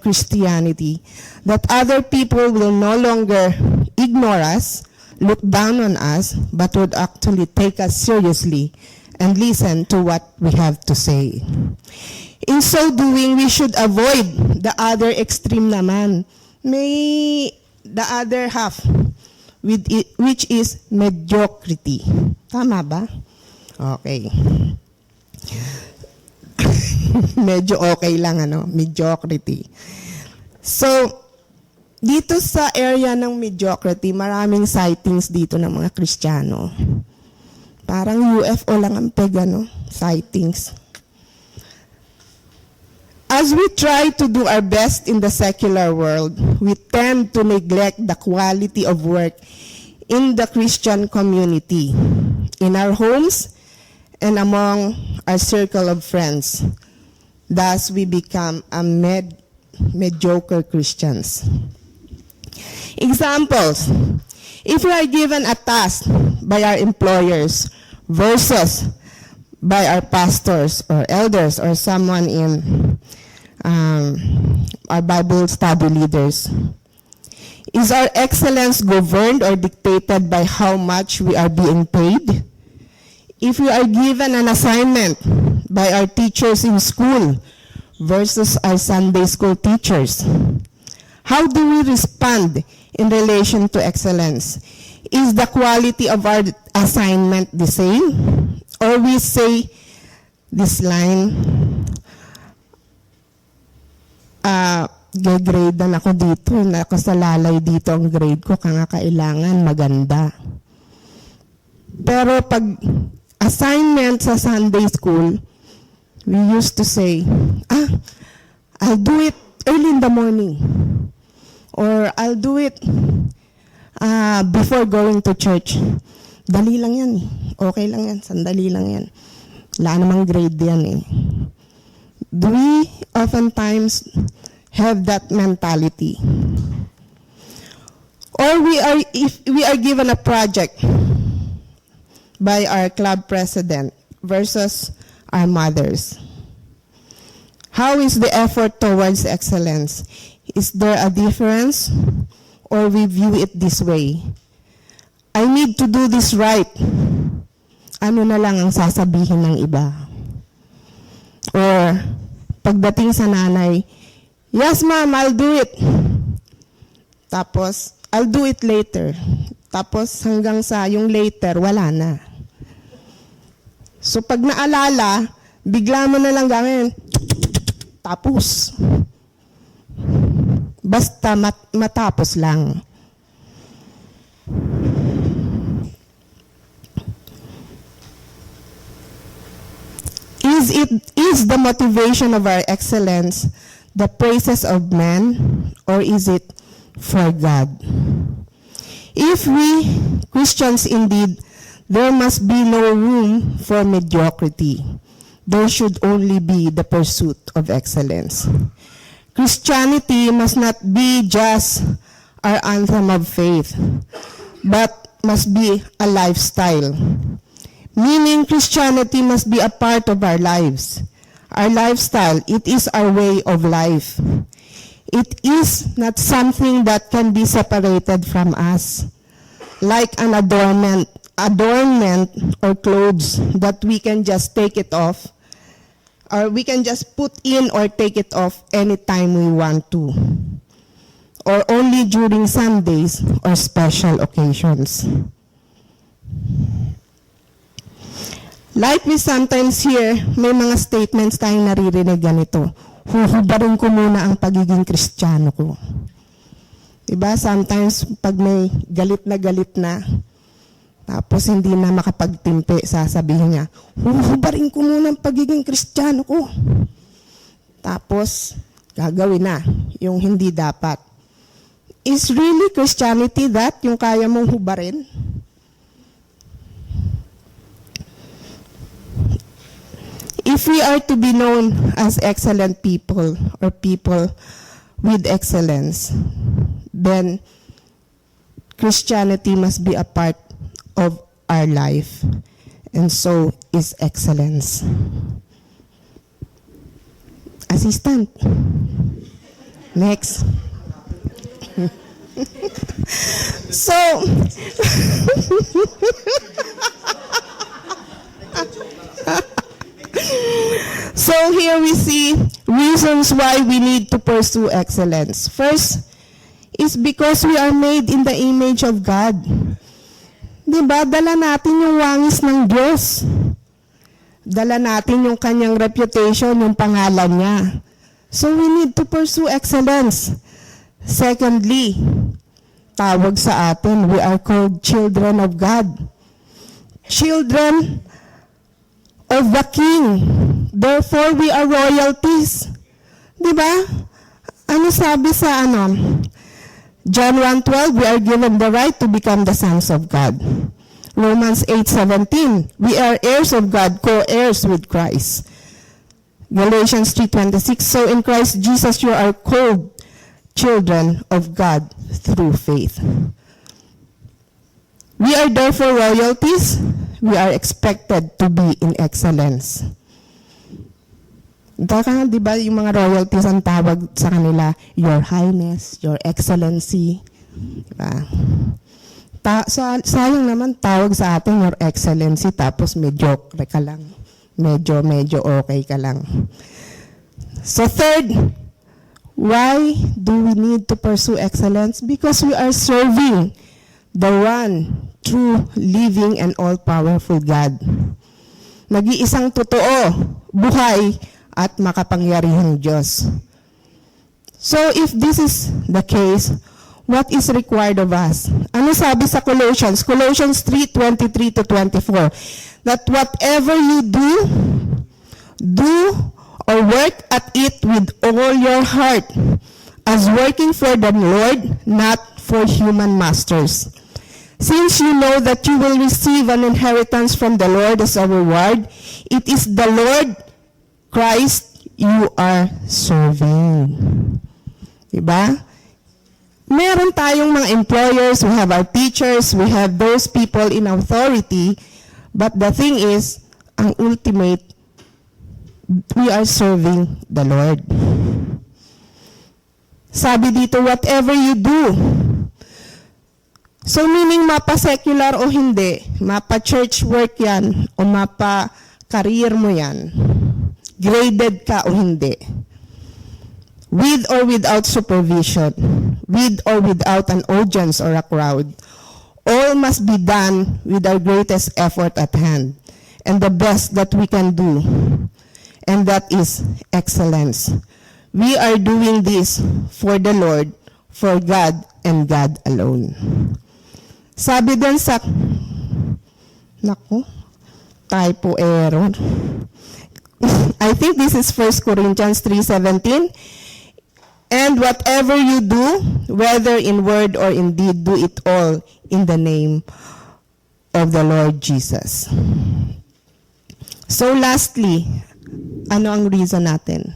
Christianity, that other people will no longer ignore us, look down on us, but would actually take us seriously and listen to what we have to say. In so doing, we should avoid the other extreme naman. May the other half, which is mediocrity. Tama ba? Okay. Medyo okay lang, mediocrity. So, dito sa area ng mediocrity, maraming sightings dito ng mga Kristiyano. Parang UFO lang ang sightings. As we try to do our best in the secular world, we tend to neglect the quality of work in the Christian community, in our homes, and among our circle of friends. Thus, we become a mediocre Christians. Examples. If we are given a task by our employers versus by our pastors or elders or someone in our Bible study leaders, is our excellence governed or dictated by how much we are being paid? If we are given an assignment by our teachers in school versus our Sunday school teachers, how do we respond in relation to excellence? Is the quality of our assignment the same? Or we say this line, gagradean ako dito, nakasalalay dito ang grade ko, kailangan maganda. Pero pag assignment sa Sunday school, we used to say, I'll do it early in the morning. Or I'll do it before going to church. Dali lang yan. Okay lang yan. Sandali lang yan. Wala namang grade yan . Do we oftentimes have that mentality? Or if we are given a project by our club president versus our mothers, how is the effort towards excellence? Is there a difference? Or we view it this way? I need to do this right. Ano na lang ang sasabihin ng iba? Or pagdating sa nanay, yes ma'am, I'll do it. Tapos, I'll do it later. Tapos hanggang sa yung later, wala na. So pag naalala, bigla mo na lang gawin. Tapos. Basta matapos lang. Is the motivation of our excellence the praises of men, or is it for God? If we Christians indeed, there must be no room for mediocrity. There should only be the pursuit of excellence. Christianity must not be just our anthem of faith, but must be a lifestyle. Meaning Christianity must be a part of our lives. Our lifestyle, it is our way of life. It is not something that can be separated from us, like an adornment or clothes that we can just take it off, or we can just put in or take it off anytime we want to, or only during Sundays or special occasions. Like we sometimes hear, may mga statements tayong naririnig ganito, huhubarin ko muna ang pagiging Kristiyano ko. Diba? Sometimes, pag may galit na, tapos hindi na makapagtimpi, sasabihin niya, huhubarin ko muna ang pagiging Kristiyano ko. Tapos, gagawin na yung hindi dapat. Is really Christianity that, yung kaya mong hubarin? If we are to be known as excellent people or people with excellence, then Christianity must be a part of our life, and so is excellence. Assistant, Next. So, so here we see reasons why we need to pursue excellence. First is because we are made in the image of God. Diba? Dala natin yung wangis ng Diyos. Dala natin yung kanyang reputation, yung pangalan niya. So we need to pursue excellence. Secondly, tawag sa atin, we are called children of God. Children of the King. Therefore, we are royalties. Diba? Ano sabi sa John 1:12, we are given the right to become the sons of God. Romans 8:17, we are heirs of God, co-heirs with Christ. Galatians 3:26, so in Christ Jesus you are called children of God through faith. We are therefore royalties. We are expected to be in excellence. Di ba yung mga royalties ang tawag sa kanila, Your Highness, Your Excellency. Diba? Sayang naman tawag sa atin, Your Excellency, tapos mediocre ka lang. Medyo okay ka lang. So third, why do we need to pursue excellence? Because we are serving the one true, living, and all-powerful God. Nag-iisang totoo, buhay, at makapangyarihang Diyos. So if this is the case, what is required of us? Ano sabi sa Colossians? Colossians 3:23-24, that whatever you do or work at it with all your heart, as working for the Lord, not for human masters. Since you know that you will receive an inheritance from the Lord as a reward, it is the Lord Christ you are serving. Diba? Meron tayong mga employers, we have our teachers, we have those people in authority, but the thing is, ang ultimate, we are serving the Lord. Sabi dito, whatever you do. So meaning mapa-secular o hindi, mapa-church work yan, o mapa-career mo yan, graded ka o hindi, with or without supervision, with or without an audience or a crowd, all must be done with our greatest effort at hand, and the best that we can do, and that is excellence. We are doing this for the Lord, for God, and God alone. Sabi din sa, typo error. I think this is 1 Corinthians 3:17. And whatever you do, whether in word or in deed, do it all in the name of the Lord Jesus. So lastly, ano ang reason natin?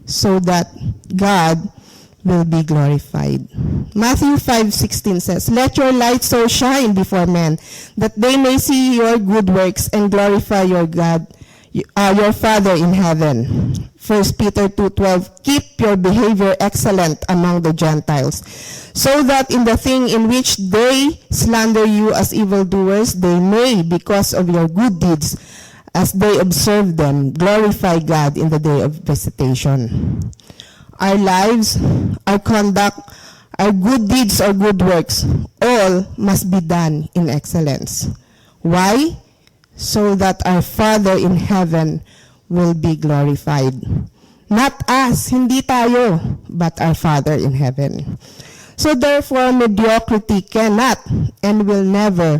So that God will be glorified. Matthew 5:16 says, let your light so shine before men, that they may see your good works and glorify your God, your Father in heaven. 1 Peter 2:12, keep your behavior excellent among the Gentiles, so that in the thing in which they slander you as evildoers, they may, because of your good deeds, as they observe them, glorify God in the day of visitation. Our lives, our conduct, our good deeds or good works, all must be done in excellence. Why? So that our Father in heaven will be glorified. Not us, hindi tayo, but our Father in heaven. So therefore, mediocrity cannot and will never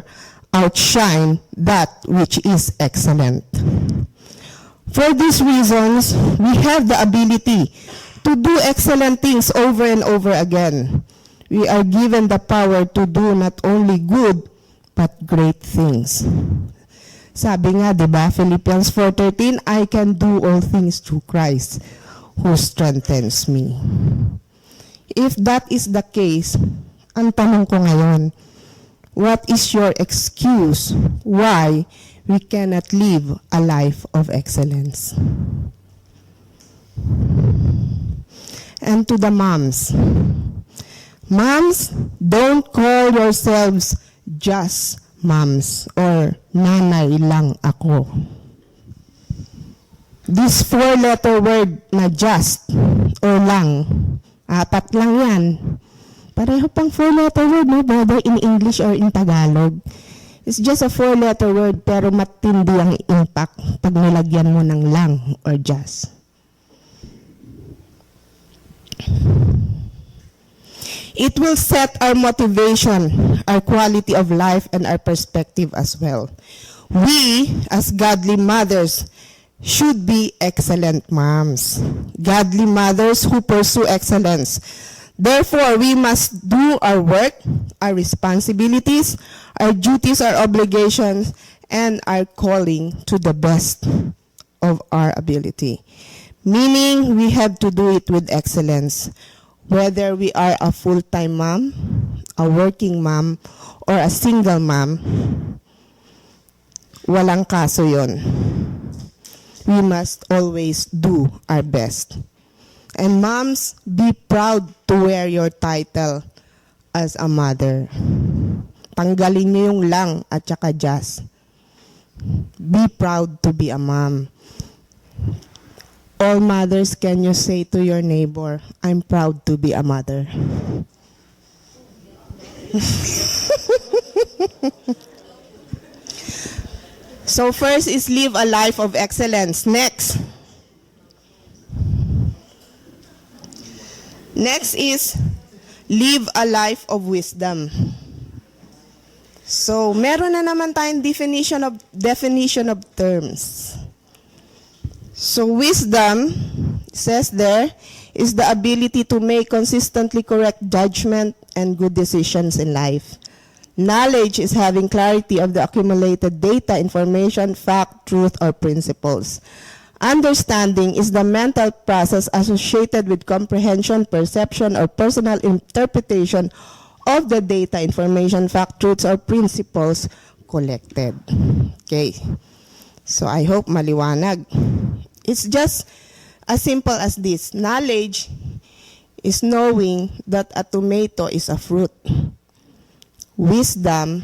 outshine that which is excellent. For these reasons, we have the ability to do excellent things over and over again. We are given the power to do not only good, but great things. Sabi nga, di ba, Philippians 4:13, I can do all things through Christ who strengthens me. If that is the case, ang tanong ko ngayon, what is your excuse why we cannot live a life of excellence? And to the moms, moms, don't call yourselves just moms or nanay lang ako. This 4-letter word na just or lang, 4 lang yan. Pareho pang 4-letter word, no? Whether in English or in Tagalog. It's just a 4-letter word pero matindi ang impact pag nilagyan mo ng lang or just. It will set our motivation, our quality of life, and our perspective as well. We, as godly mothers, should be excellent moms. Godly mothers who pursue excellence. Therefore, we must do our work, our responsibilities, our duties, our obligations, and our calling to the best of our ability. Meaning, we have to do it with excellence. Whether we are a full-time mom, a working mom, or a single mom, walang kaso yon. We must always do our best. And moms, be proud to wear your title as a mother. Tanggalin niyo yung lang at saka just. Be proud to be a mom. All mothers, can you say to your neighbor, I'm proud to be a mother? So first is live a life of excellence. Next is live a life of wisdom. So meron na naman tayong definition of terms. So wisdom, says there, is the ability to make consistently correct judgment and good decisions in life. Knowledge is having clarity of the accumulated data, information, fact, truth, or principles. Understanding is the mental process associated with comprehension, perception, or personal interpretation of the data, information, fact, truths, or principles collected. Okay. So I hope maliwanag. It's just as simple as this. Knowledge is knowing that a tomato is a fruit. Wisdom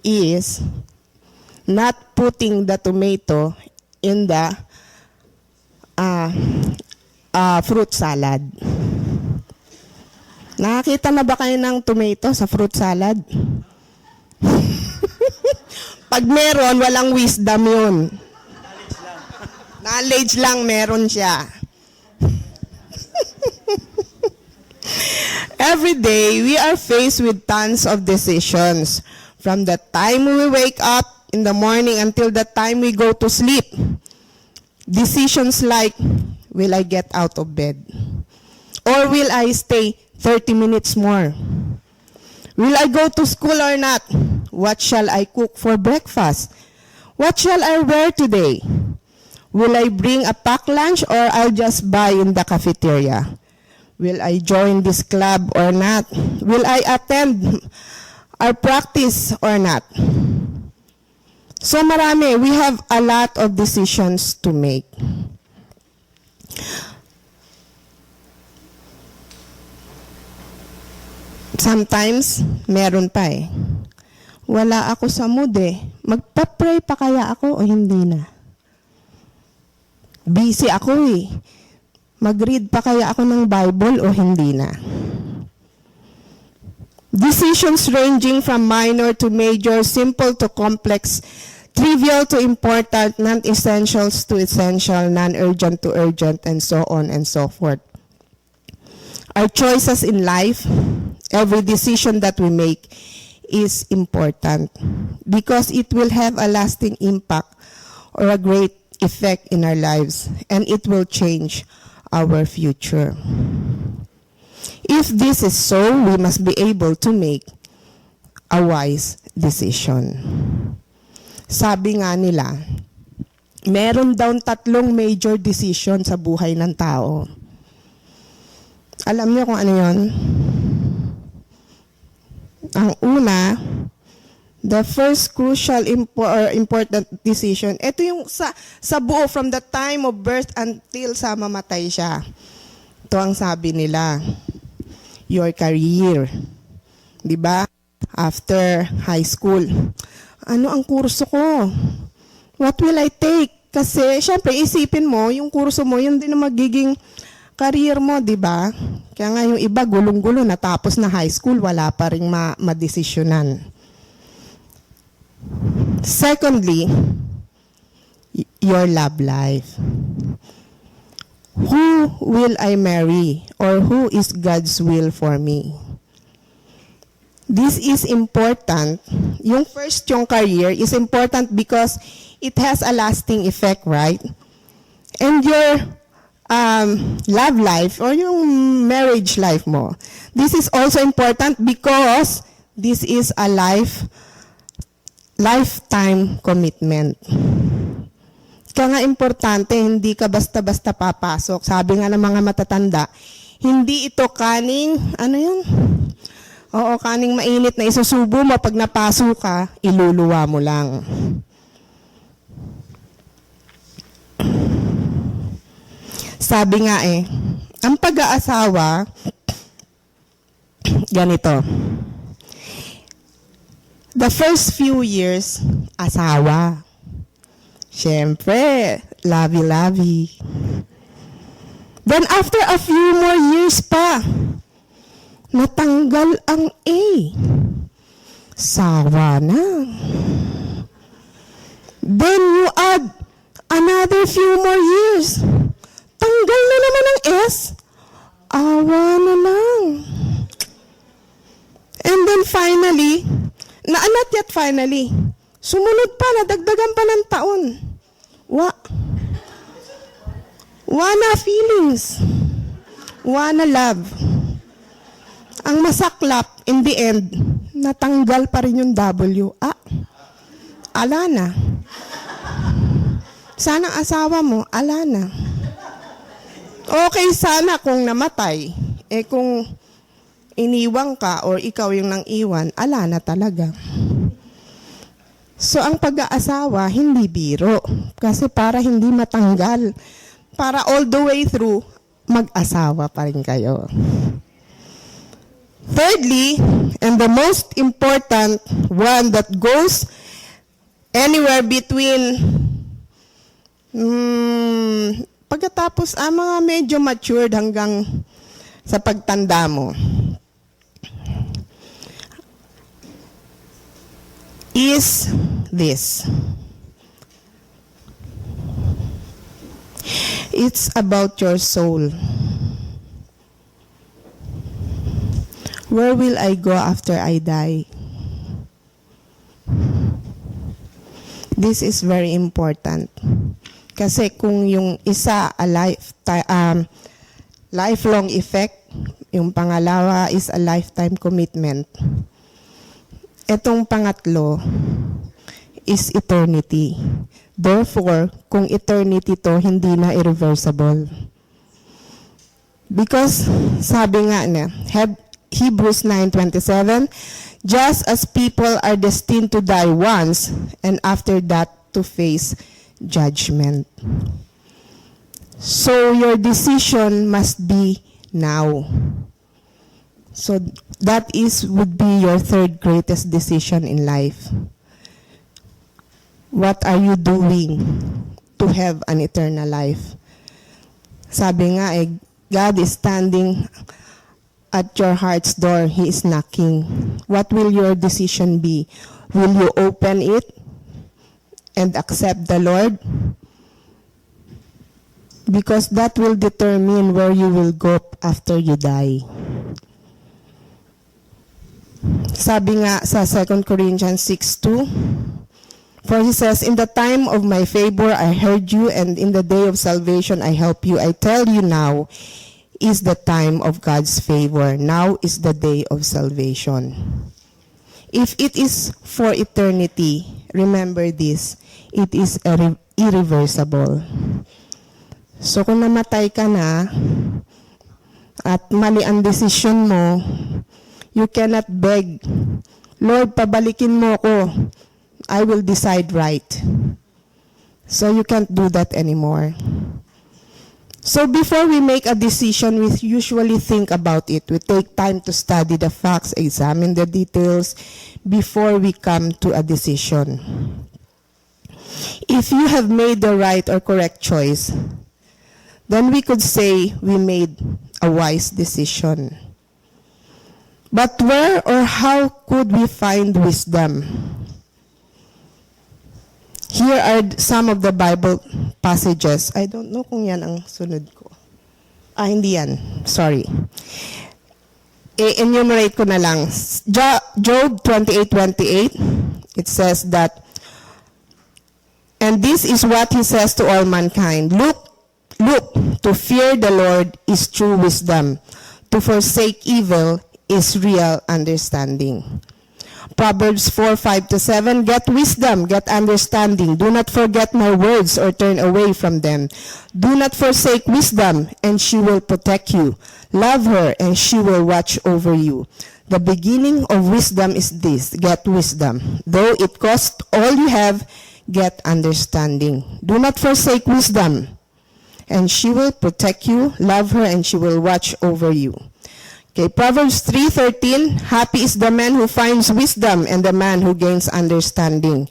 is not putting the tomato in the fruit salad. Nakakita na ba kayo ng tomato sa fruit salad? Pag meron, walang wisdom yun. Knowledge lang meron siya. Every day, we are faced with tons of decisions. From the time we wake up in the morning until the time we go to sleep. Decisions like, will I get out of bed? Or will I stay 30 minutes more? Will I go to school or not? What shall I cook for breakfast? What shall I wear today? Will I bring a packed lunch or I'll just buy in the cafeteria? Will I join this club or not? Will I attend our practice or not? So marami, we have a lot of decisions to make. Sometimes, meron pa eh. Wala ako sa mood eh. Magpa-pray pa kaya ako o hindi na? Busy ako eh. Mag-read pa kaya ako ng Bible o hindi na? Decisions ranging from minor to major, simple to complex, trivial to important, non-essentials to essential, non-urgent to urgent, and so on and so forth. Our choices in life, every decision that we make is important because it will have a lasting impact or a great effect in our lives, and it will change our future. If this is so, we must be able to make a wise decision. Sabi nga nila, meron daw 3 major decision sa buhay ng tao. Alam niyo kung ano yon? Ang una, the first crucial important decision, ito yung sa buo from the time of birth until sa mamatay siya. ito ang sabi nila, your career. Di ba? After high school. Ano ang kurso ko? What will I take? Kasi, syempre, isipin mo, yung kurso mo, yun din ang magiging career mo, di ba? Kaya nga yung iba, gulong-gulo, natapos na high school, wala pa rin madesisyonan. Secondly, your love life. Who will I marry? Or who is God's will for me? This is important. Yung first, yung career, is important because it has a lasting effect, right? And your love life or yung marriage life mo, this is also important because this is a lifetime commitment. Kaya nga importante, hindi ka basta-basta papasok. Sabi nga ng mga matatanda, hindi ito kaning, ano yun? Oo, kaning mainit na isusubo mo, pag napasok ka, iluluwa mo lang. Sabi nga ang pag-aasawa, ganito. The first few years, asawa. Siyempre, lovey-lovey. Then after a few more years pa, natanggal ang A. Sawa na. Then you add another few more years. Tanggal na naman ang S. Awa na lang. And then finally, not yet finally, sumunod pa, nadagdagan pa ng taon. Wana feelings. Wana love. Ang masaklap, in the end, natanggal pa rin yung W. Ala na. Sana asawa mo, ala na. Okay sana kung namatay. Kung iniwang ka or ikaw yung nang iwan, ala na talaga. So, ang pag-aasawa, hindi biro. Kasi para hindi matanggal. Para all the way through, mag-asawa pa rin kayo. Thirdly, and the most important one that goes anywhere between pagkatapos mga medyo matured hanggang sa pagtanda mo, is this. It's about your soul. Where will I go after I die? This is very important. Kasi kung yung isa, a lifelong effect, yung pangalawa is a lifetime commitment. Itong pangatlo is eternity. Therefore, kung eternity to, hindi na irreversible. Because, sabi nga na, Hebrews 9:27, just as people are destined to die once, and after that, to face judgment. So, your decision must be now. So, that would be your third greatest decision in life. What are you doing to have an eternal life? Sabi nga, God is standing at your heart's door. He is knocking. What will your decision be? Will you open it and accept the Lord? Because that will determine where you will go after you die. Sabi nga sa 2 Corinthians 6:2, for he says, in the time of my favor I heard you, and in the day of salvation I help you. I tell you now is the time of God's favor. Now is the day of salvation. If it is for eternity, remember this, it is irreversible. So kung namatay ka na at mali ang desisyon mo, you cannot beg, Lord, pabalikin mo ko. I will decide right. So you can't do that anymore. So before we make a decision, we usually think about it. We take time to study the facts, examine the details before we come to a decision. If you have made the right or correct choice, then we could say we made a wise decision. But where or how could we find wisdom? Here are some of the Bible passages. I don't know kung yan ang sunod ko. Hindi yan. Sorry. I-enumerate ko na lang. Job 28:28, it says that, and this is what he says to all mankind. Look, to fear the Lord is true wisdom. To forsake evil is real understanding. Proverbs 4:5-7, get wisdom, get understanding. Do not forget my words or turn away from them. Do not forsake wisdom, and she will protect you. Love her, and she will watch over you. The beginning of wisdom is this, get wisdom. Though it costs all you have, get understanding. Do not forsake wisdom, and she will protect you. Love her, and she will watch over you. Okay, Proverbs 3:13, happy is the man who finds wisdom and the man who gains understanding.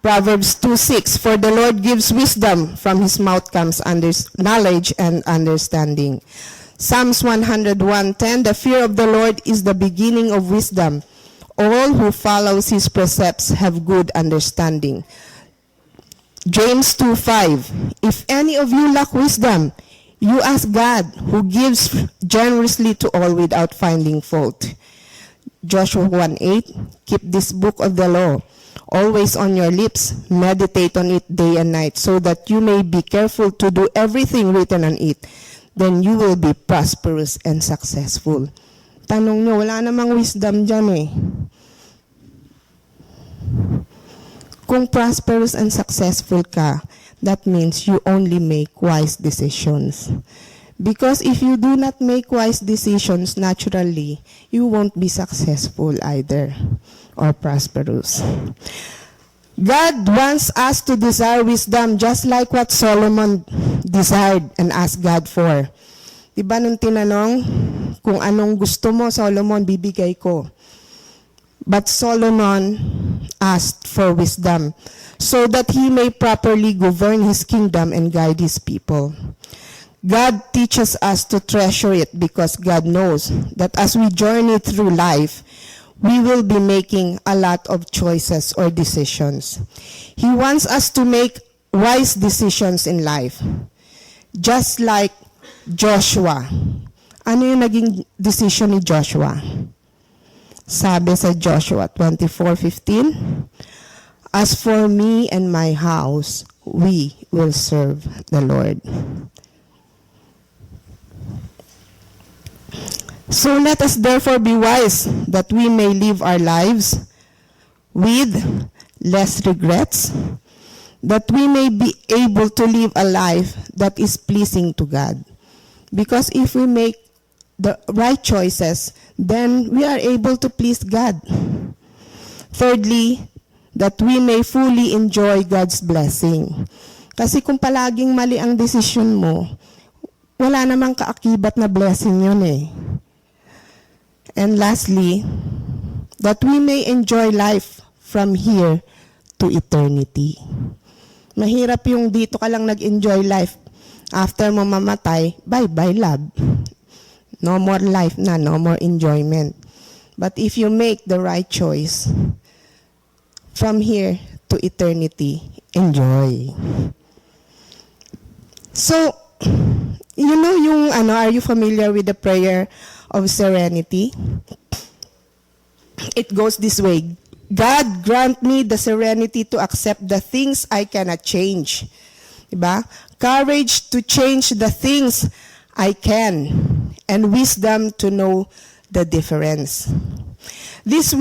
Proverbs 2:6, for the Lord gives wisdom, from his mouth comes knowledge and understanding. Psalms 101:10, the fear of the Lord is the beginning of wisdom. All who follows his precepts have good understanding. James 2:5, if any of you lack wisdom, you ask God, who gives generously to all without finding fault. Joshua 1:8, keep this book of the law always on your lips, meditate on it day and night, so that you may be careful to do everything written on it. Then you will be prosperous and successful. Tanong nyo, wala namang wisdom dyan eh. Kung prosperous and successful ka, that means you only make wise decisions. Because if you do not make wise decisions naturally, you won't be successful either or prosperous. God wants us to desire wisdom just like what Solomon desired and asked God for. Diba nung tinanong, kung anong gusto mo, Solomon, bibigay ko. But Solomon asked for wisdom so that he may properly govern his kingdom and guide his people. God teaches us to treasure it because God knows that as we journey through life, we will be making a lot of choices or decisions. He wants us to make wise decisions in life. Just like Joshua. Ano yung naging decision ni Joshua? Sabi sa Joshua 24:15, as for me and my house, we will serve the Lord. So let us therefore be wise, that we may live our lives with less regrets, that we may be able to live a life that is pleasing to God. Because if we make the right choices, then we are able to please God. Thirdly, that we may fully enjoy God's blessing. Kasi kung palaging mali ang desisyon mo, wala namang kaakibat na blessing yun eh. And lastly, that we may enjoy life from here to eternity. Mahirap yung dito ka lang nag-enjoy life. After mo mamatay, bye-bye love. No more life na, no more enjoyment. But if you make the right choice, from here to eternity, enjoy. So, you know yung are you familiar with the prayer of serenity? It goes this way. God grant me the serenity to accept the things I cannot change. Diba? Courage to change the things I can, and wisdom to know the difference. This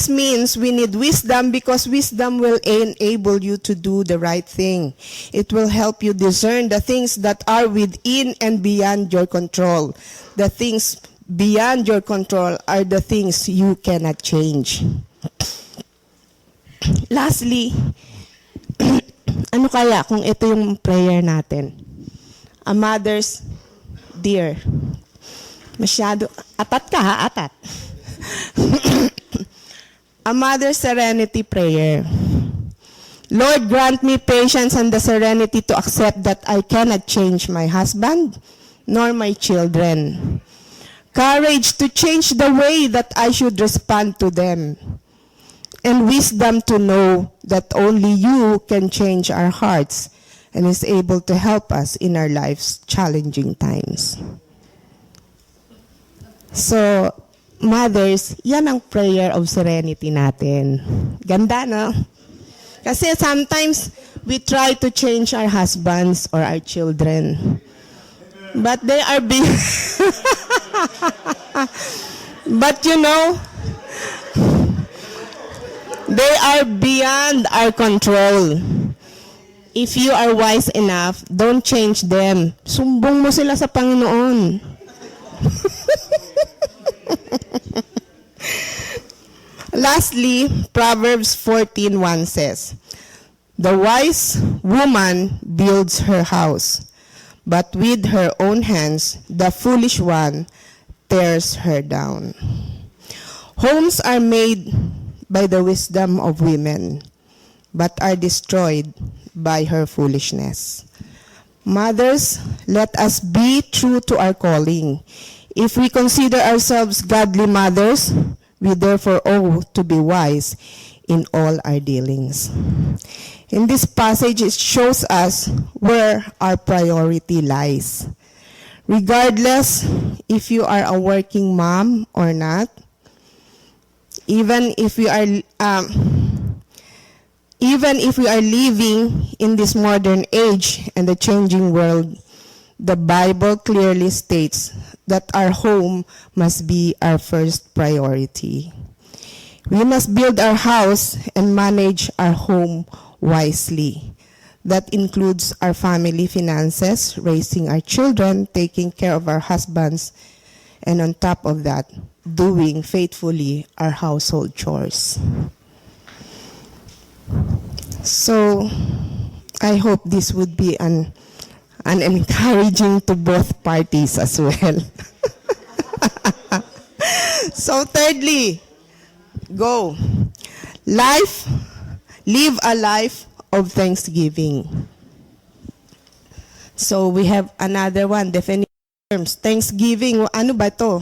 means we need wisdom because wisdom will enable you to do the right thing. It will help you discern the things that are within and beyond your control. The things beyond your control are the things you cannot change. Lastly, ano kaya kung ito yung prayer natin? A mother's dear. Masyado, atat ka ha, atat. A mother's serenity prayer. Lord, grant me patience and the serenity to accept that I cannot change my husband nor my children. Courage to change the way that I should respond to them. And wisdom to know that only you can change our hearts and is able to help us in our life's challenging times. So, mothers, yan ang prayer of serenity natin. Ganda, no? Kasi sometimes, we try to change our husbands or our children. But they are but you know, they are beyond our control. If you are wise enough, don't change them. Sumbong mo sila sa Panginoon. Lastly, Proverbs 14:1 says, "The wise woman builds her house, but with her own hands the foolish one tears her down." Homes are made by the wisdom of women, but are destroyed by her foolishness. Mothers, let us be true to our calling. If we consider ourselves godly mothers, we therefore owe to be wise in all our dealings. In this passage, it shows us where our priority lies. Regardless if you are a working mom or not, even if we are living in this modern age and the changing world, the Bible clearly states that our home must be our first priority. We must build our house and manage our home wisely. That includes our family finances, raising our children, taking care of our husbands, and on top of that, doing faithfully our household chores. So, I hope this would be an encouraging to both parties as well. So thirdly, live a life of thanksgiving. So we have another one, definition terms. Thanksgiving, ano ba to?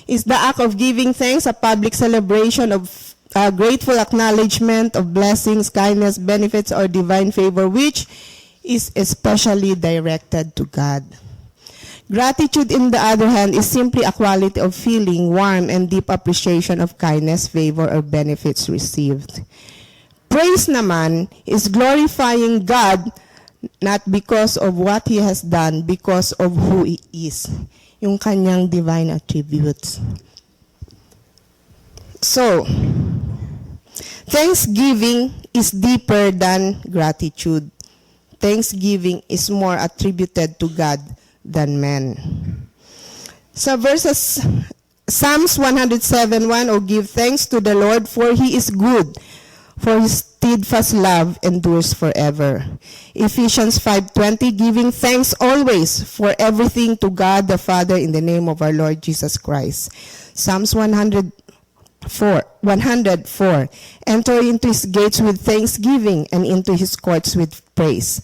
Is the act of giving thanks, a public celebration of grateful acknowledgement of blessings, kindness, benefits, or divine favor, which is especially directed to God. Gratitude, in the other hand, is simply a quality of feeling warm and deep appreciation of kindness, favor, or benefits received. Praise naman is glorifying God not because of what He has done, because of who He is, yung kanyang divine attributes. So, thanksgiving is deeper than gratitude. Thanksgiving is more attributed to God than man. Sa verses Psalms 107:1, "O give thanks to the Lord, for He is good, for His steadfast love endures forever." Ephesians 5:20, "Giving thanks always for everything to God the Father in the name of our Lord Jesus Christ." Psalms 104, "Enter into His gates with thanksgiving and into His courts with praise."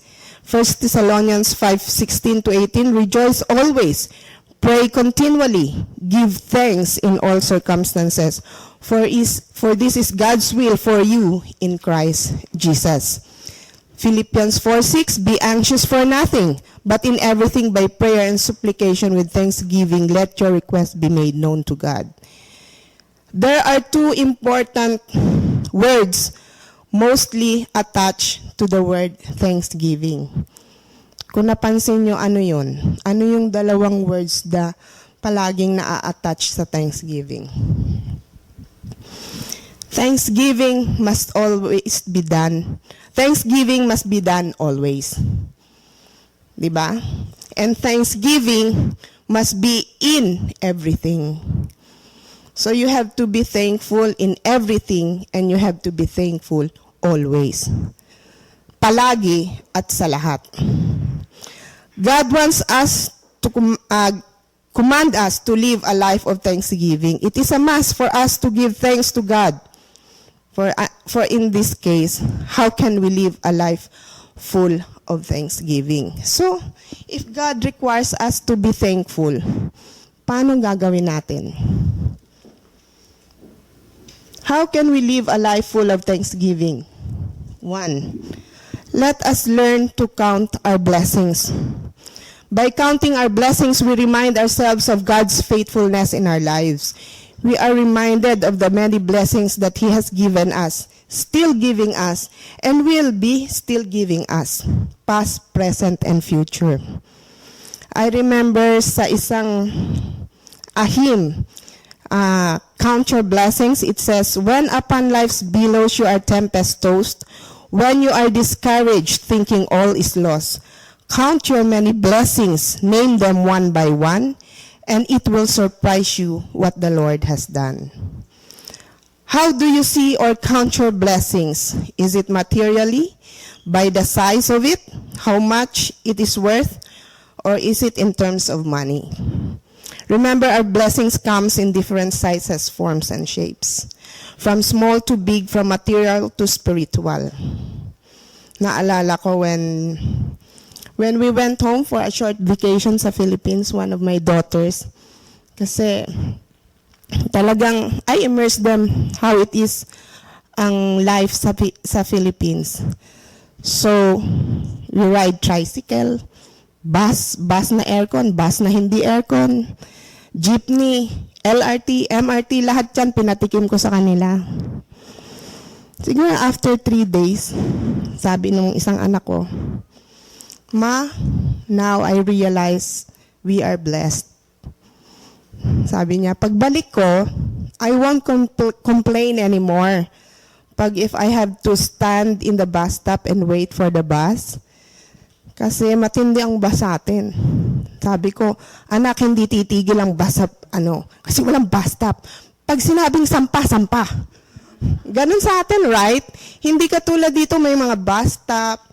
1 Thessalonians 5:16-18, "Rejoice always, pray continually, give thanks in all circumstances, for this is God's will for you in Christ Jesus." Philippians 4:6, "Be anxious for nothing, but in everything by prayer and supplication with thanksgiving, let your requests be made known to God." There are two important words mostly attached to the word thanksgiving. Kung napansin nyo, ano yun? Ano yung dalawang words na palaging na-attach sa thanksgiving? Thanksgiving must always be done. Thanksgiving must be done always. Diba? And thanksgiving must be in everything. So you have to be thankful in everything, and you have to be thankful always. Palagi at sa lahat. God wants us to command us to live a life of thanksgiving. It is a must for us to give thanks to God. For in this case, how can we live a life full of thanksgiving? So, if God requires us to be thankful, paano gagawin natin? How can we live a life full of thanksgiving? 1, let us learn to count our blessings. By counting our blessings, we remind ourselves of God's faithfulness in our lives. We are reminded of the many blessings that He has given us, still giving us, and will be still giving us, past, present, and future. I remember sa isang hymn, Count Your Blessings, it says, when upon life's billows you are tempest-tossed, when you are discouraged, thinking all is lost, count your many blessings, name them one by one, and it will surprise you what the Lord has done. How do you see or count your blessings? Is it materially, by the size of it, how much it is worth, or is it in terms of money? Remember, our blessings comes in different sizes, forms, and shapes. From small to big, from material to spiritual. Naalala ko when we went home for a short vacation sa Philippines, one of my daughters, kasi talagang I immersed them how it is ang life sa Philippines. So, we ride tricycle, bus na aircon, bus na hindi aircon, jeepney, LRT, MRT, lahat yan pinatikim ko sa kanila. Siguro after 3 days, sabi nung isang anak ko, Ma, now I realize we are blessed. Sabi niya, pagbalik ko, I won't complain anymore. If I have to stand in the bus stop and wait for the bus, kasi matindi ang bus atin. Sabi ko, anak, hindi titigil ang bus kasi walang bus stop. Pag sinabing sampa. Ganun sa atin, right? Hindi katulad dito may mga bus stop,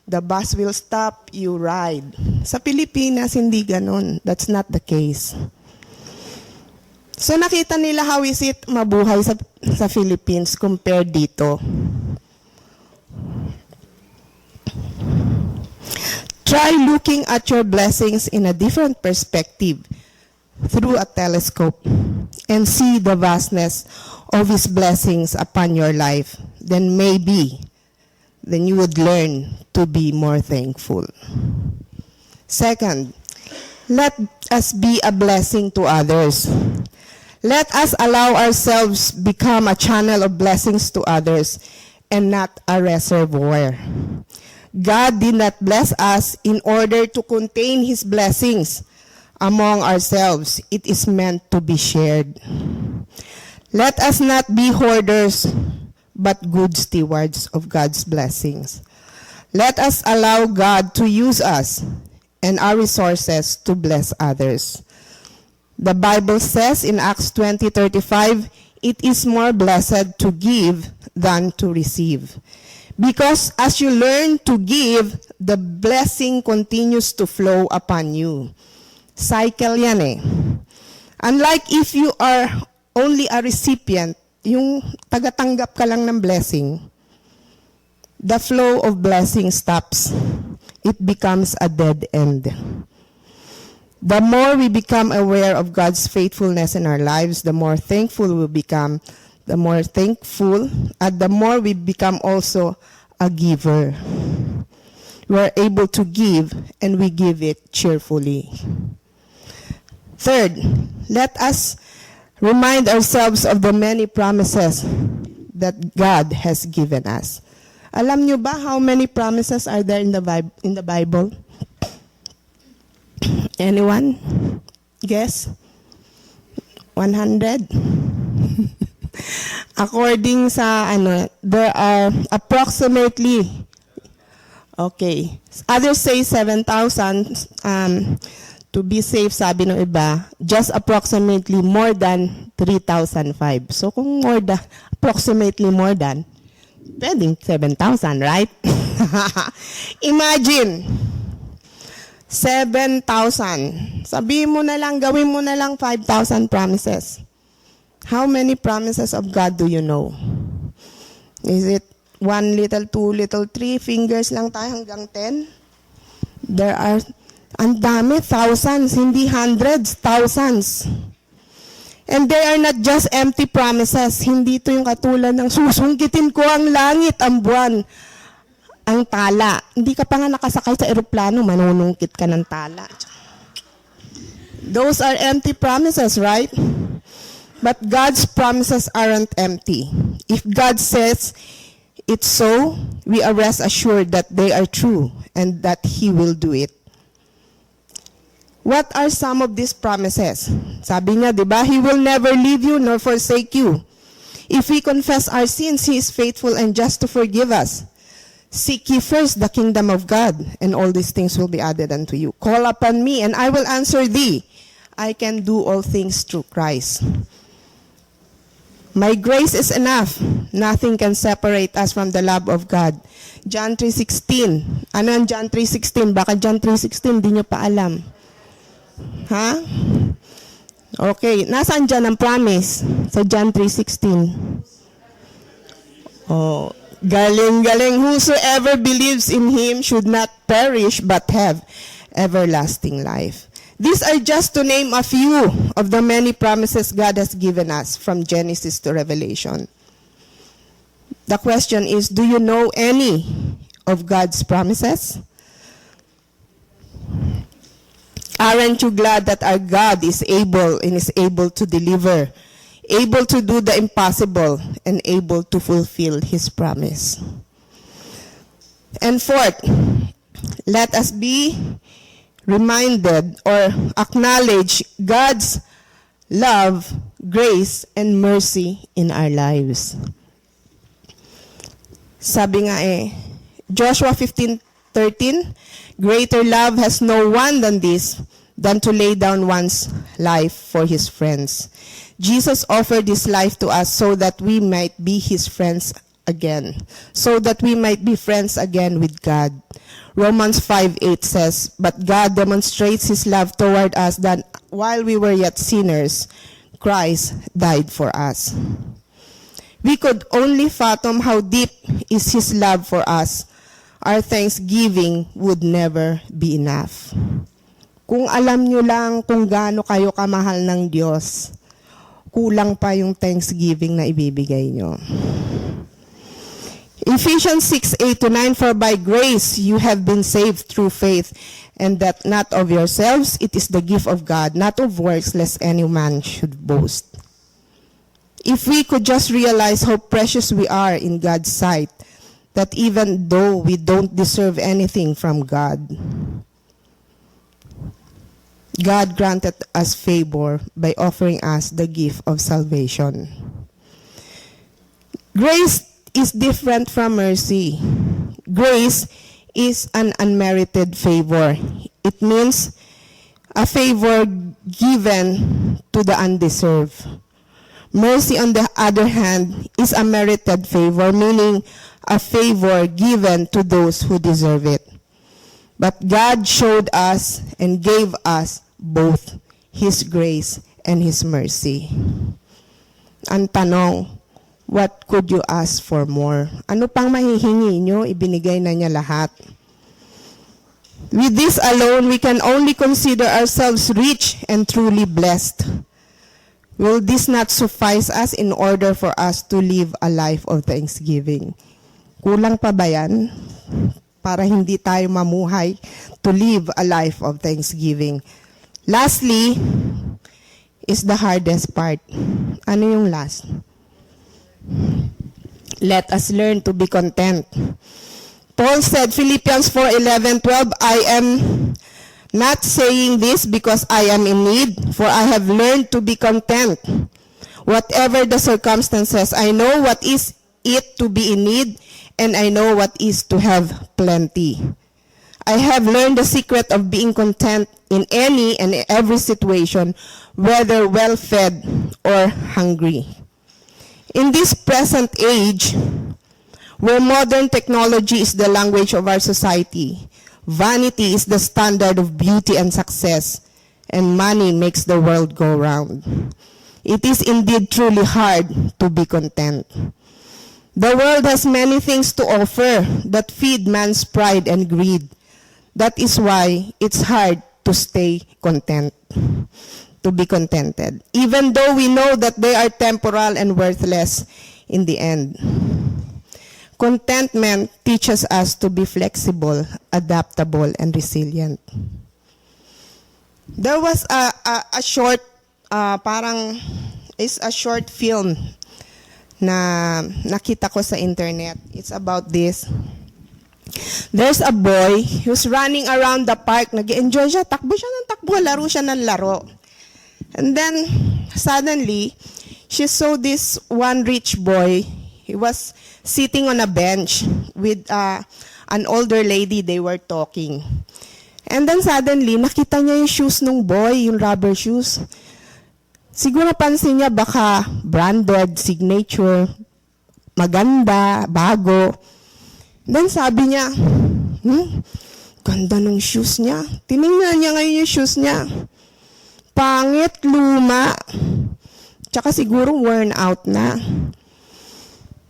the bus will stop, you ride. Sa Pilipinas, hindi ganun. That's not the case. So nakita nila how is it mabuhay sa Philippines compared dito. Try looking at your blessings in a different perspective through a telescope and see the vastness of His blessings upon your life. Then you would learn to be more thankful. Second, let us be a blessing to others. Let us allow ourselves become a channel of blessings to others and not a reservoir. God did not bless us in order to contain His blessings among ourselves. It is meant to be shared. Let us not be hoarders, but good stewards of God's blessings. Let us allow God to use us and our resources to bless others. The Bible says in Acts 20:35, it is more blessed to give than to receive. Because as you learn to give, the blessing continues to flow upon you. Cycle yan eh. Unlike if you are only a recipient, yung tagatanggap ka lang ng blessing, the flow of blessing stops. It becomes a dead end. The more we become aware of God's faithfulness in our lives, the more thankful we become, the more we become also a giver. We are able to give, and we give it cheerfully. Third, let us remind ourselves of the many promises that God has given us. Alam nyo ba how many promises are there in the Bible? Anyone? Guess? 100? According sa there are approximately, okay, others say 7,000, to be safe, sabi ng iba, just approximately more than 3,005. So kung approximately more than, pwedeng 7,000, right? Imagine, 7,000. Sabihin mo na lang, gawin mo na lang 5,000 promises. How many promises of God do you know? Is it 1 little, 2 little, 3 fingers lang tayo hanggang 10? There are, ang dami, thousands, hindi hundreds, thousands. And they are not just empty promises. Hindi ito yung katulad ng susungkitin ko ang langit, ang buwan, ang tala. Hindi ka pa nga nakasakay sa eroplano, manunungkit ka ng tala. Those are empty promises, right? But God's promises aren't empty. If God says it's so, we are rest assured that they are true and that He will do it. What are some of these promises? Sabi niya, di ba? He will never leave you nor forsake you. If we confess our sins, He is faithful and just to forgive us. Seek ye first the kingdom of God, and all these things will be added unto you. Call upon me, and I will answer thee. I can do all things through Christ. My grace is enough. Nothing can separate us from the love of God. John 3:16. Ano ang John 3:16? Baka John 3:16, di nyo pa alam. Ha? Okay, nasaan dyan ang promise? Sa John 3:16. Oh, galing-galing. Whosoever believes in Him should not perish but have everlasting life. These are just to name a few of the many promises God has given us from Genesis to Revelation. The question is, do you know any of God's promises? Aren't you glad that our God is able and is able to deliver, able to do the impossible, and able to fulfill His promise? And fourth, let us be reminded or acknowledge God's love, grace, and mercy in our lives. Sabi nga Joshua 15:13, greater love has no one than this, than to lay down one's life for his friends. Jesus offered His life to us so that we might be His friends again, so that we might be friends again with God. Romans 5:8 says, but God demonstrates His love toward us that while we were yet sinners, Christ died for us. We could only fathom how deep is His love for us. Our thanksgiving would never be enough. Kung alam nyo lang kung gaano kayo kamahal ng Diyos, kulang pa yung thanksgiving na ibibigay nyo. Ephesians 6:8-9, for by grace you have been saved through faith, and that not of yourselves, it is the gift of God, not of works, lest any man should boast. If we could just realize how precious we are in God's sight, that even though we don't deserve anything from God, God granted us favor by offering us the gift of salvation. Grace is different from mercy. Grace is an unmerited favor. It means a favor given to the undeserved. Mercy, on the other hand, is a merited favor, meaning a favor given to those who deserve it. But God showed us and gave us both His grace and His mercy. Ang tanong, what could you ask for more? Ano pang mahihingi nyo? Ibinigay na niya lahat. With this alone, we can only consider ourselves rich and truly blessed. Will this not suffice us in order for us to live a life of thanksgiving? Kulang pa ba yan? Para hindi tayo mamuhay to live a life of thanksgiving. Lastly, is the hardest part. Ano yung last? Let us learn to be content. Paul said, Philippians 4:11-12, I am not saying this because I am in need, for I have learned to be content. Whatever the circumstances, I know what is it to be in need, and I know what is to have plenty. I have learned the secret of being content in any and every situation, whether well-fed or hungry. In this present age, where modern technology is the language of our society, Vanity is the standard of beauty and success, and money makes the world go round. It is indeed truly hard to be content. The world has many things to offer that feed man's pride and greed. That is why it's hard to stay content, to be contented, even though we know that they are temporal and worthless in the end. Contentment teaches us to be flexible, adaptable, and resilient. There was a short, is a short film na nakita ko sa internet. It's about this. There's a boy who's running around the park. Nag-enjoy siya, takbo siya ng takbo, laro siya ng laro. And then, suddenly, she saw this one rich boy. He was sitting on a bench with an older lady. They were talking. And then suddenly, nakita niya yung shoes ng boy, yung rubber shoes. Siguro pansin niya baka branded, signature, maganda, bago. Then sabi niya, ganda ng shoes niya. Tinignan niya ngayon yung shoes niya. Pangit, luma. Tsaka siguro worn out na.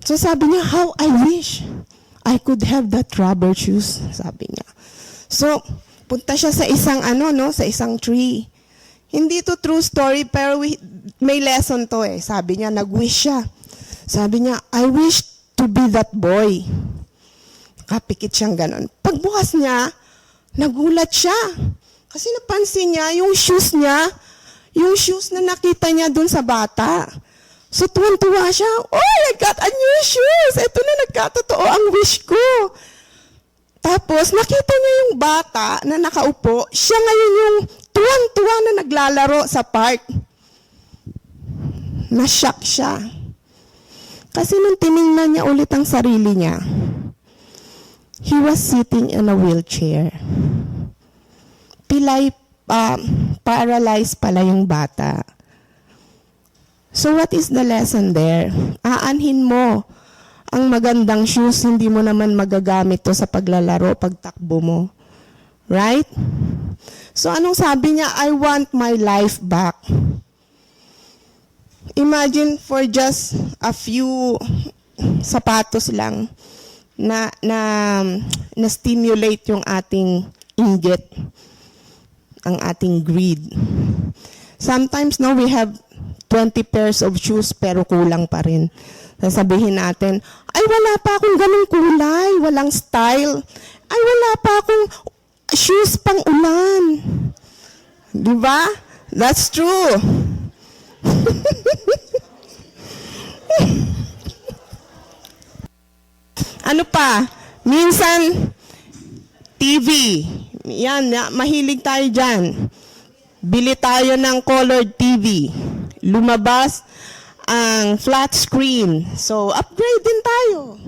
So sabi niya, how I wish I could have that rubber shoes, sabi niya. So, punta siya sa isang sa isang tree. Hindi to true story, pero may lesson to eh. Sabi niya, nag-wish siya. Sabi niya, I wish to be that boy. Kapikit siyang ganon. Pagbukas niya, nagulat siya. Kasi napansin niya, yung shoes na nakita niya dun sa bata. So, tuwan-tuwa siya, oh, I got a new shoes. Ito na, nagkatotoo ang wish ko. Tapos, nakita niya yung bata na nakaupo. Siya ngayon yung tuwan-tuwa na naglalaro sa park. Na-shock siya. Kasi nung tiningnan niya ulit ang sarili niya, he was sitting in a wheelchair. Paralyzed pala yung bata. So what is the lesson there? Aanhin mo ang magandang shoes, hindi mo naman magagamit to sa paglalaro, pagtakbo mo. Right? So anong sabi niya? I want my life back. Imagine for just a few sapatos lang na stimulate yung ating inggit, ang ating greed. Sometimes we have 20 pairs of shoes pero kulang pa rin. Sasabihin natin, ay wala pa akong ganung kulay, walang style. Ay wala pa akong shoes pang ulan. Di ba? That's true. Ano pa? Minsan, TV. Yan, mahilig tayo dyan. Bili tayo ng colored TV. Lumabas ang flat screen. So, upgrade din tayo.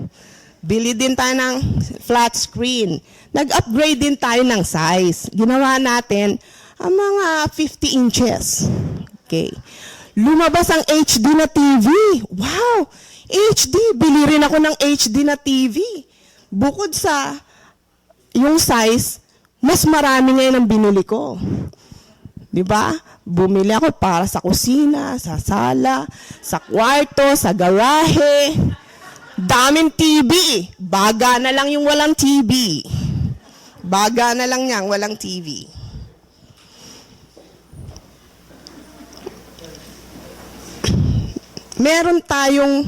Bili din tayo ng flat screen. Nag-upgrade din tayo ng size. Ginawa natin ang mga 50 inches. Okay. Lumabas ang HD na TV. Wow! HD! Bili rin ako ng HD na TV. Bukod sa yung size, mas marami ngayon ang binili ko. Diba? Bumili ako para sa kusina, sa sala, sa kwarto, sa garahe. Daming TV. Baga na lang yung walang TV. Baga na lang yan, walang TV. Meron tayong,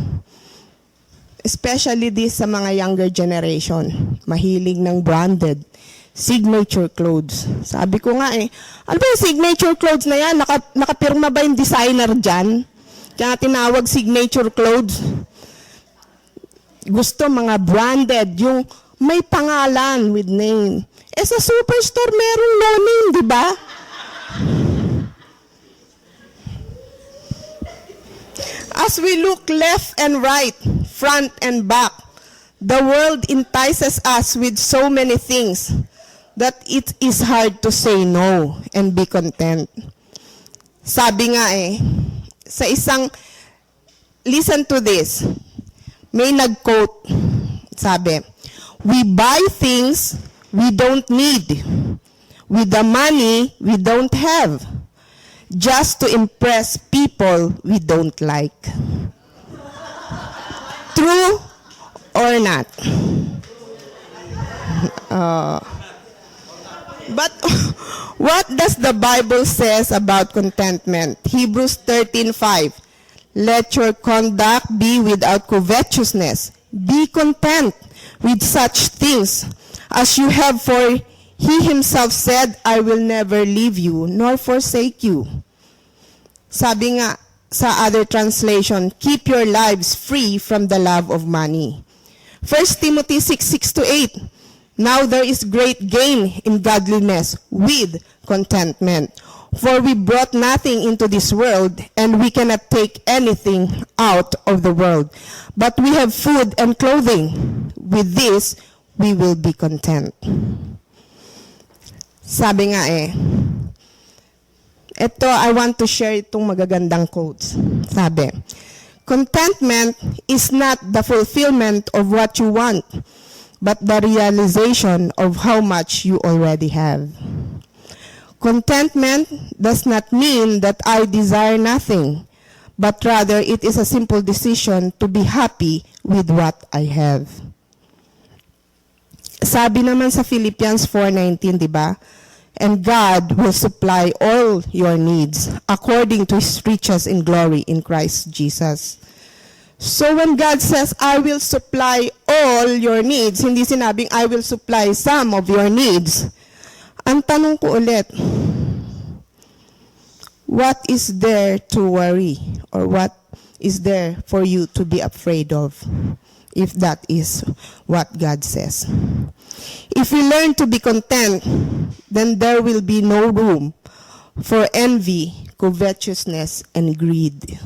especially this sa mga younger generation, mahilig ng branded, signature clothes. Sabi ko nga ano ba yung signature clothes na yan? Nakapirma ba yung designer dyan? Kaya tinawag signature clothes. Gusto mga branded, yung may pangalan with name. Sa superstore, merong no name, di ba? As we look left and right, front and back, the world entices us with so many things that it is hard to say no and be content. Sabi nga sa isang, listen to this, may nag-quote, sabi, we buy things we don't need, with the money we don't have, just to impress people we don't like. True or not? But what does the Bible says about contentment? Hebrews 13:5. Let your conduct be without covetousness. Be content with such things as you have, for he himself said, I will never leave you nor forsake you. Sabi nga sa other translation, keep your lives free from the love of money. 1 Timothy 6:6-8. Now there is great gain in godliness with contentment. For we brought nothing into this world, and we cannot take anything out of the world. But we have food and clothing. With this, we will be content. Sabi nga ito, I want to share itong magagandang quotes. Sabi, contentment is not the fulfillment of what you want, but the realization of how much you already have. Contentment does not mean that I desire nothing, but rather it is a simple decision to be happy with what I have. Sabi naman sa Philippians 4:19, di ba? And God will supply all your needs according to His riches in glory in Christ Jesus. So when God says, I will supply all your needs, hindi sinabing, I will supply some of your needs. Ang tanong ko ulit, what is there to worry? Or what is there for you to be afraid of? If that is what God says. If we learn to be content, then there will be no room for envy, covetousness, and greed.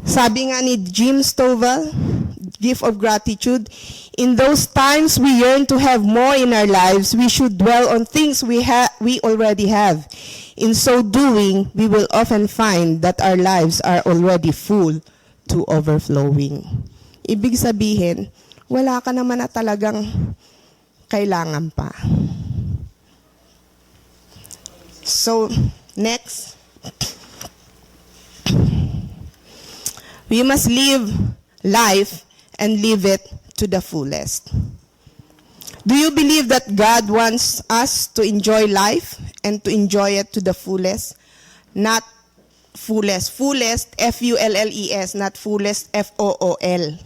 Sabi nga ni Jim Stovall, Gift of Gratitude, in those times we yearn to have more in our lives, we should dwell on things we already have. In so doing, we will often find that our lives are already full to overflowing. Ibig sabihin, wala ka naman na talagang kailangan pa. So, next. We must live life and live it to the fullest. Do you believe that God wants us to enjoy life and to enjoy it to the fullest? Not fullest. Fullest, F-U-L-L-E-S, not fullest, F-O-O-L.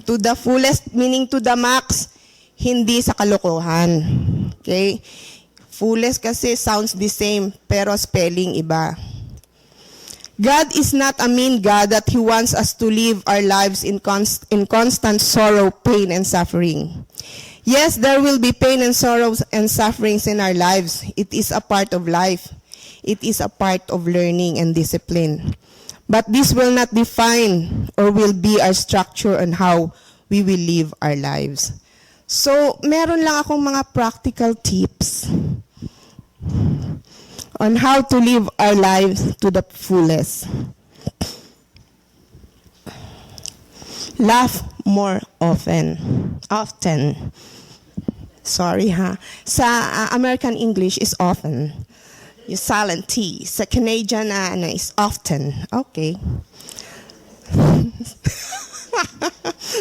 To the fullest, meaning to the max, hindi sa kalokohan. Okay? Fullest kasi sounds the same, pero spelling iba. God is not a mean God that He wants us to live our lives in constant sorrow, pain, and suffering. Yes, there will be pain and sorrows and sufferings in our lives. It is a part of life. It is a part of learning and discipline. But this will not define or will be our structure on how we will live our lives. So, meron lang akong mga practical tips on how to live our lives to the fullest. Laugh more often. Sorry ha. Sa American English is often. Yung silent T. Sa Canadian is often. Okay.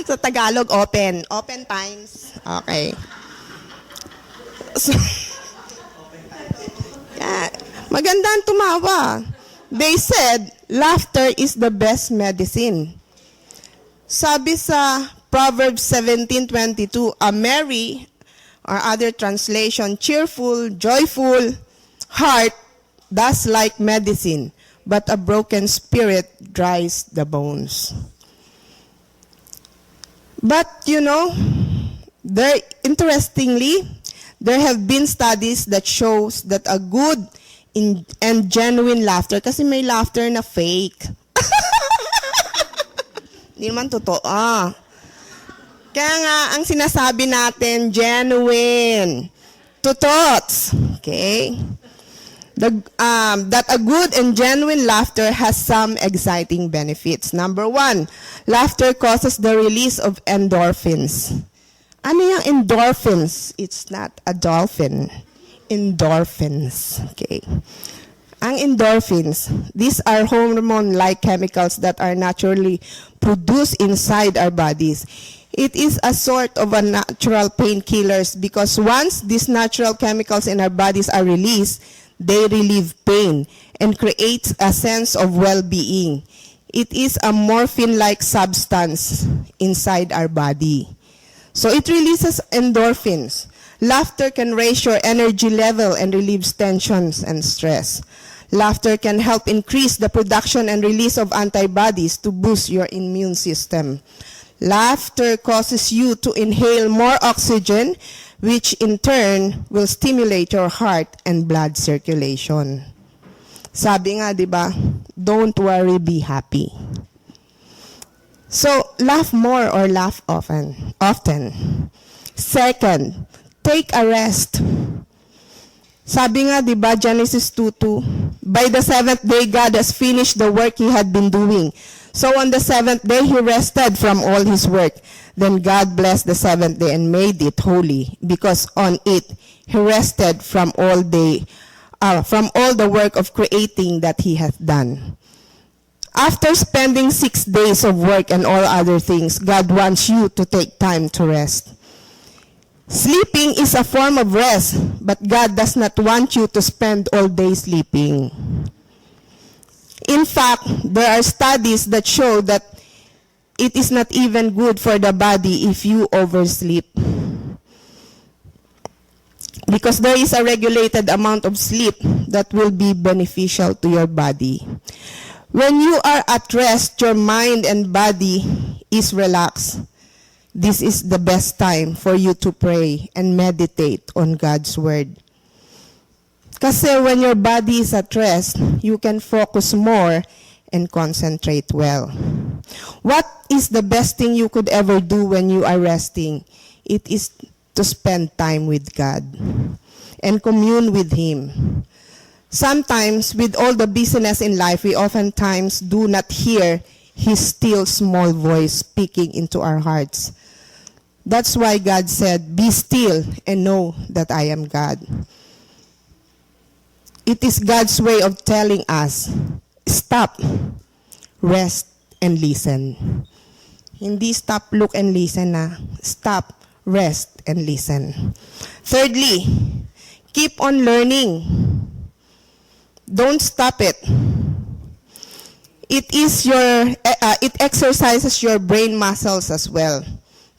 Sa Tagalog, open. Open times. Okay. So, yeah. Magandang tumawa. They said, laughter is the best medicine. Sabi sa Proverbs 17:22, a merry, or other translation, cheerful, joyful heart does like medicine, but a broken spirit dries the bones. But, interestingly, there have been studies that shows that a good and genuine laughter, kasi may laughter na fake. Hindi naman totoo. Kaya nga, ang sinasabi natin, genuine. Tutots. Okay? That a good and genuine laughter has some exciting benefits. Number 1, laughter causes the release of endorphins. Ano yung endorphins? It's not a dolphin. Endorphins. Okay. Ang endorphins, these are hormone-like chemicals that are naturally produced inside our bodies. It is a sort of a natural painkillers because once these natural chemicals in our bodies are released, they relieve pain and create a sense of well-being. It is a morphine-like substance inside our body. So it releases endorphins. Laughter can raise your energy level and relieves tensions and stress. Laughter can help increase the production and release of antibodies to boost your immune system. Laughter causes you to inhale more oxygen, which in turn will stimulate your heart and blood circulation. Sabi nga, di ba? Don't worry, be happy. So, laugh more or laugh often. Second, take a rest. Sabi nga, di ba, Genesis 2:2, by the seventh day, God has finished the work He had been doing. So on the seventh day, He rested from all His work. Then God blessed the seventh day and made it holy, because on it He rested from all the work of creating that He hath done. After spending 6 days of work and all other things, God wants you to take time to rest. Sleeping is a form of rest, but God does not want you to spend all day sleeping. In fact, there are studies that show that it is not even good for the body if you oversleep. Because there is a regulated amount of sleep that will be beneficial to your body. When you are at rest, your mind and body is relaxed. This is the best time for you to pray and meditate on God's Word. Kasi when your body is at rest, you can focus more and concentrate well. What is the best thing you could ever do when you are resting? It is to spend time with God and commune with Him. Sometimes, with all the busyness in life, we oftentimes do not hear His still small voice speaking into our hearts. That's why God said, "Be still and know that I am God." It is God's way of telling us, stop, rest, and listen. Hindi stop, look, and listen na. Stop, rest, and listen. Thirdly, keep on learning. Don't stop it. It exercises your brain muscles as well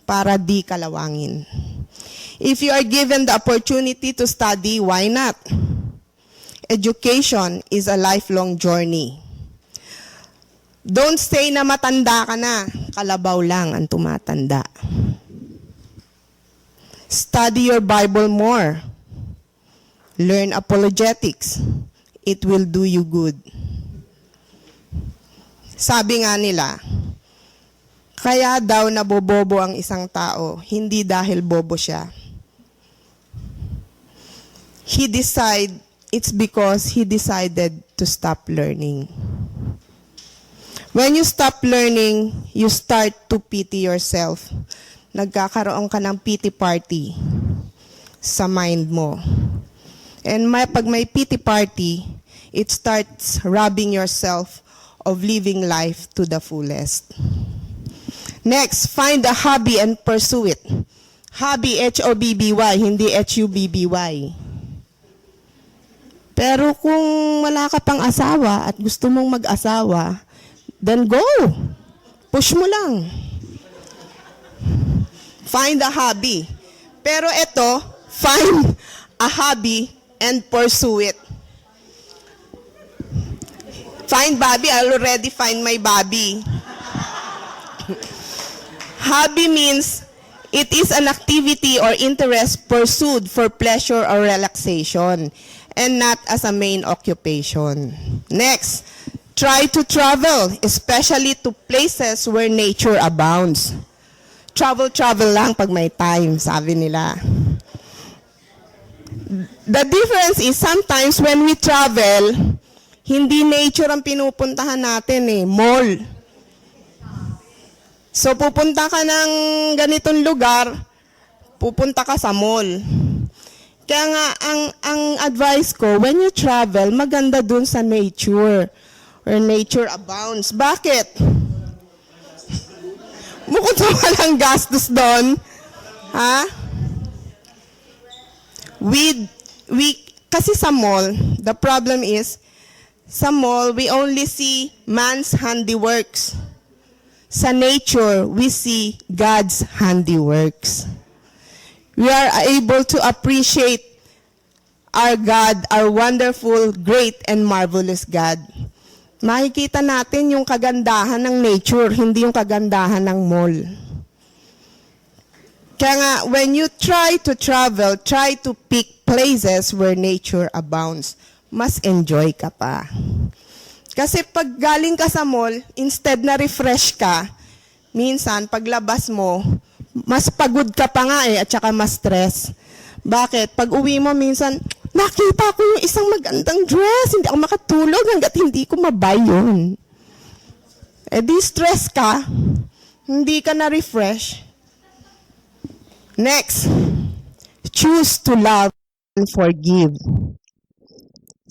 para di kalawangin. If you are given the opportunity to study, why not? Education is a lifelong journey. Don't say na matanda ka na, kalabaw lang ang tumatanda. Study your Bible more. Learn apologetics. It will do you good. Sabi nga nila, kaya daw nabobobo ang isang tao, hindi dahil bobo siya. It's because he decided to stop learning. When you stop learning, you start to pity yourself. Nagkakaroon ka ng pity party sa mind mo. And pag may pity party, it starts robbing yourself of living life to the fullest. Next, find a hobby and pursue it. Hobby, H-O-B-B-Y, hindi H-U-B-B-Y. Pero kung wala ka pang asawa at gusto mong mag-asawa, then go. Push mo lang. Find a hobby. Pero ito, find a hobby and pursue it. Find Bobby, I already find my Bobby. Hobby means it is an activity or interest pursued for pleasure or relaxation and not as a main occupation. Next, try to travel, especially to places where nature abounds. Travel lang pag may time, sabi nila. The difference is sometimes when we travel, hindi nature ang pinupuntahan natin mall. So pupunta ka ng ganitong lugar, pupunta ka sa mall. Kaya nga, ang advice ko, when you travel, maganda dun sa nature or nature abounds. Bakit? Bukod sa walang gastos doon, ha? Kasi sa mall, the problem is, sa mall, we only see man's handiworks. Sa nature, we see God's handiworks. We are able to appreciate our God, our wonderful, great, and marvelous God. Makikita natin yung kagandahan ng nature, hindi yung kagandahan ng mall. Kaya nga, when you try to travel, try to pick places where nature abounds. Mas enjoy ka pa. Kasi pag galing ka sa mall, instead na refresh ka, minsan, paglabas mo, mas pagod ka pa nga at saka mas stress. Bakit? Pag uwi mo, minsan, nakita ko yung isang magandang dress, hindi ako makatulog hanggat hindi ko mabay yun. Di stress ka, hindi ka na-refresh. Next, choose to love and forgive.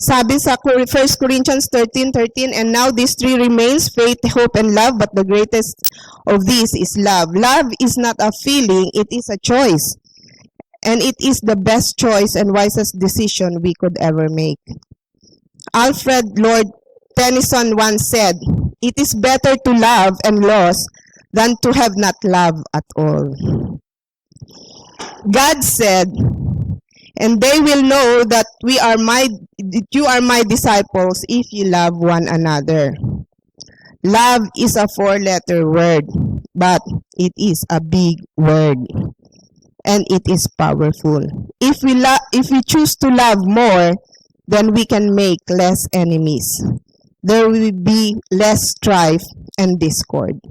Sabi sa 1 Corinthians 13:13, and now these three remains, faith, hope, and love, but the greatest of these is love. Love is not a feeling, it is a choice. And it is the best choice and wisest decision we could ever make. Alfred Lord Tennyson once said, "It is better to love and lose than to have not love at all." God said, "And they will know that you are my disciples if you love one another." Love is a 4-letter word, but it is a big word. And it is powerful. If we choose to love more, then we can make less enemies. There will be less strife and discord.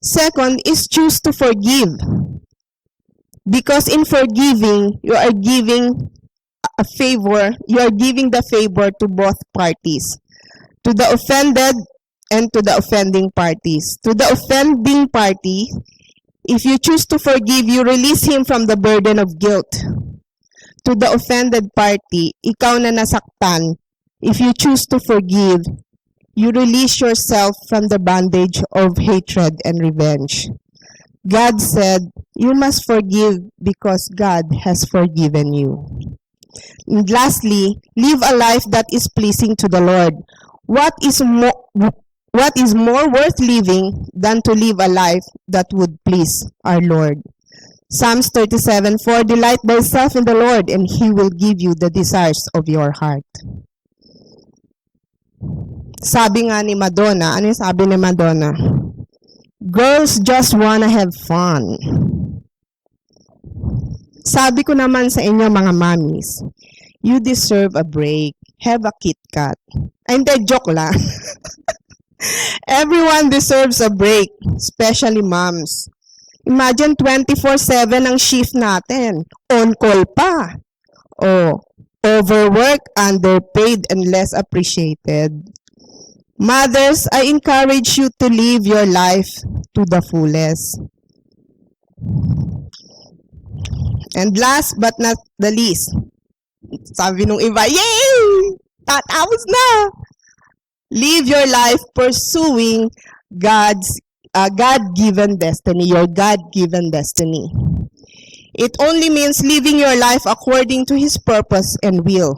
Second is choose to forgive. Because in forgiving, you are giving the favor to both parties, to the offended and to the offending parties. To the offending party, if you choose to forgive, you release him from the burden of guilt. To the offended party, ikaw na nasaktan, if you choose to forgive, you release yourself from the bondage of hatred and revenge. God said, you must forgive because God has forgiven you. And lastly, live a life that is pleasing to the Lord. What is more worth living than to live a life that would please our Lord? Psalms 37:4, delight thyself in the Lord, and He will give you the desires of your heart. Sabi nga ni Madonna, ano yung sabi ni Madonna? Girls just wanna have fun. Sabi ko naman sa inyo mga mommies, you deserve a break. Have a Kit Kat. Ay, hindi, joke lang. Everyone deserves a break, especially moms. Imagine 24/7 ang shift natin. On call pa. Oh, overwork, underpaid, and less appreciated. Mothers, I encourage you to live your life to the fullest. And last but not the least, sabi nung iba, yay! Tatapos na! Live your life pursuing God's God-given destiny, your God-given destiny. It only means living your life according to His purpose and will.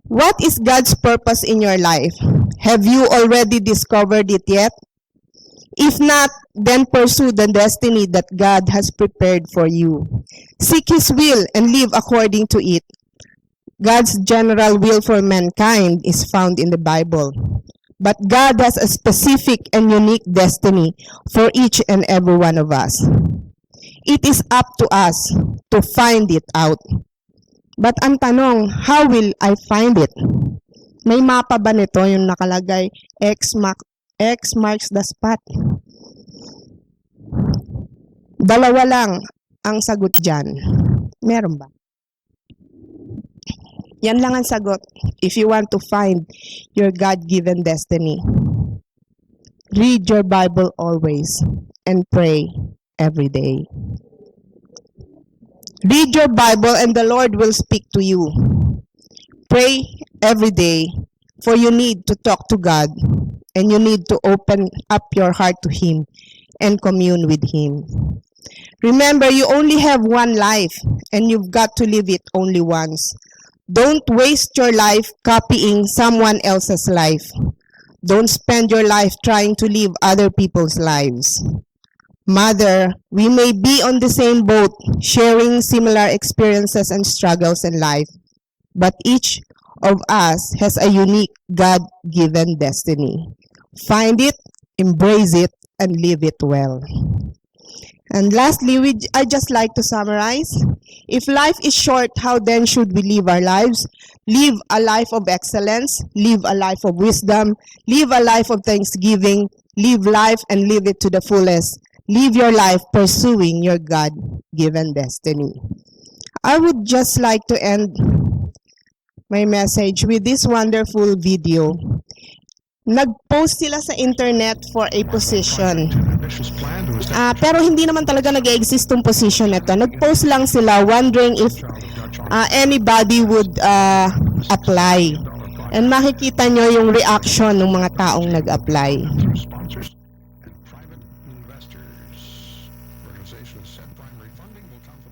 What is God's purpose in your life? Have you already discovered it yet? If not, then pursue the destiny that God has prepared for you. Seek His will and live according to it. God's general will for mankind is found in the Bible. But God has a specific and unique destiny for each and every one of us. It is up to us to find it out. But ang tanong, how will I find it? May mapa ba nito yung nakalagay X marks the spot? Dalawa lang ang sagot dyan. Meron ba? Yan lang ang sagot if you want to find your God-given destiny. Read your Bible always and pray every day. Read your Bible and the Lord will speak to you. Pray every day, for you need to talk to God and you need to open up your heart to Him and commune with Him. Remember, you only have one life and you've got to live it only once. Don't waste your life copying someone else's life. Don't spend your life trying to live other people's lives. Mother, we may be on the same boat, sharing similar experiences and struggles in life, but each of us has a unique God-given destiny. Find it, embrace it, and live it well. And lastly, I just like to summarize. If life is short, how then should we live our lives? Live a life of excellence, live a life of wisdom, live a life of thanksgiving, live life and live it to the fullest. Live your life pursuing your God-given destiny. I would just like to end my message with this wonderful video. Nag-post sila sa internet for a position. Pero hindi naman talaga nag-exist yung position nito. Nag-post lang sila wondering if anybody would apply. And makikita nyo yung reaction ng mga taong nag-apply. Sponsors and private investors. Organizations said primary funding will come from